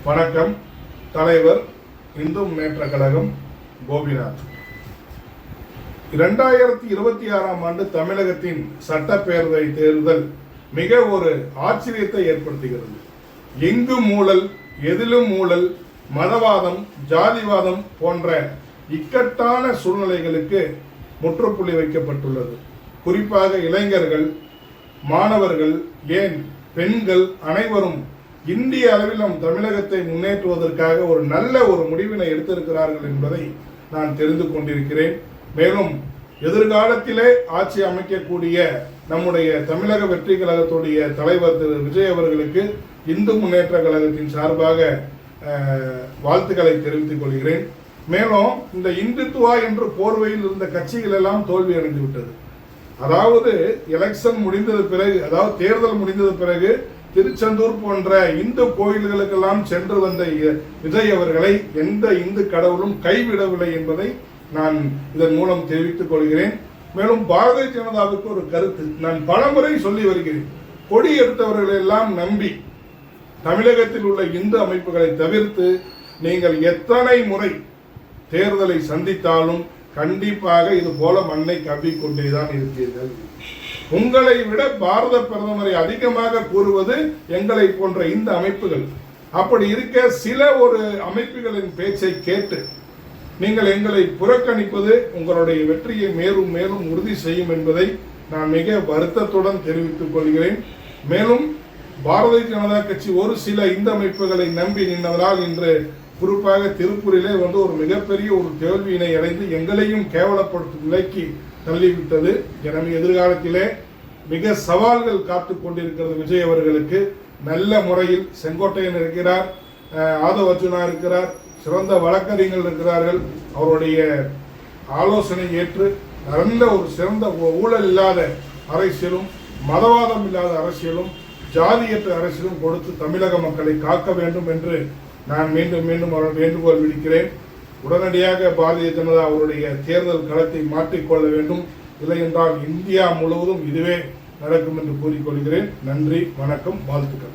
வணக்கம். தலைவர் இந்து முன்னேற்ற கழகம் கோபிநாத். 2026ஆம் ஆண்டு தமிழகத்தின் சட்டப்பேரவை தேர்தல் மிக ஒரு ஆச்சரியத்தை ஏற்படுத்துகிறது. எங்கும் ஊழல், எதிலும் ஊழல், மதவாதம், ஜாதிவாதம் போன்ற இக்கட்டான சூழ்நிலைகளுக்கு முற்றுப்புள்ளி வைக்கப்பட்டுள்ளது. குறிப்பாக இளைஞர்கள், மாணவர்கள், ஏன் பெண்கள் அனைவரும் இந்திய அளவில் நம் தமிழகத்தை முன்னேற்றுவதற்காக ஒரு நல்ல முடிவினை எடுத்திருக்கிறார்கள் என்பதை நான் தெரிந்து கொண்டிருக்கிறேன். மேலும் எதிர்காலத்திலே ஆட்சி அமைக்கக்கூடிய நம்முடைய தமிழக வெற்றி கழகத்துடைய தலைவர் திரு விஜய் அவர்களுக்கு இந்து முன்னேற்ற கழகத்தின் சார்பாக வாழ்த்துக்களை தெரிவித்துக் கொள்கிறேன். மேலும் இந்த இந்துத்துவா என்று போர்வையில் இருந்த கட்சிகள் எல்லாம் தோல்வி அடைந்து விட்டது. அதாவது எலெக்ஷன் முடிந்தது பிறகு, அதாவது தேர்தல் முடிந்தது பிறகு திருச்செந்தூர் போன்ற இந்து கோயில்களுக்கெல்லாம் சென்று வந்த விஜய் அவர்களை எந்த இந்து கடவுளும் கைவிடவில்லை என்பதை நான் இதன் மூலம் தெரிவித்துக் கொள்கிறேன். மேலும் பாரதிய ஜனதாவுக்கு ஒரு கருத்து நான் பலமுறை சொல்லி வருகிறேன். கொடி எடுத்தவர்களை எல்லாம் நம்பி தமிழகத்தில் உள்ள இந்து அமைப்புகளை தவிர்த்து நீங்கள் எத்தனை முறை தேர்தலை சந்தித்தாலும் கண்டிப்பாக இது போல மண்ணை கவ்விக்கொண்டேதான் இருப்பீர்கள். உங்களை விட பாரத பிரதமரை அதிகமாக கூறுவது எங்களை போன்ற இந்த அமைப்புகள். அப்படி இருக்க சில அமைப்புகளின் பேச்சை கேட்டு நீங்கள் எங்களை புறக்கணிப்பது உங்களுடைய வெற்றியை மேலும் மேலும் உறுதி செய்யும் என்பதை நான் மிக வருத்தத்துடன் தெரிவித்துக் கொள்கிறேன். மேலும் பாரதிய ஜனதா கட்சி ஒரு சில இந்த அமைப்புகளை நம்பி நின்றதால் இன்று குறிப்பாக திருப்பூரிலே ஒரு மிகப்பெரிய தோல்வியினை அடைந்து எங்களையும் கேவலப்படுத்தும் நிலைக்கு தள்ளிவிட்டது. எனவே எதிர்காலத்திலே மிக சவால்கள் காத்துக் கொண்டிருக்கிறது. விஜய் அவர்களுக்கு நல்ல முறையில் செங்கோட்டையன் இருக்கிறார், ஆதவ் அர்ஜுனா இருக்கிறார், சிறந்த வழக்கறிஞர்கள் இருக்கிறார்கள். அவருடைய ஆலோசனை ஏற்று நல்ல சிறந்த ஊழல் இல்லாத அரசியலும், மதவாதம் இல்லாத அரசியலும், ஜாதியற்ற அரசியலும் கொடுத்து தமிழக மக்களை காக்க வேண்டும் என்று நான் மீண்டும் மீண்டும் வேண்டுகோள் விடுக்கிறேன். உடனடியாக பாரதிய ஜனதா அவருடைய தேர்தல் களத்தை மாற்றிக்கொள்ள வேண்டும். இல்லை என்றால் இந்தியா முழுவதும் இதுவே நடக்கும் என்று கூறிக்கொள்கிறேன். நன்றி, வணக்கம், வாழ்த்துக்கள்.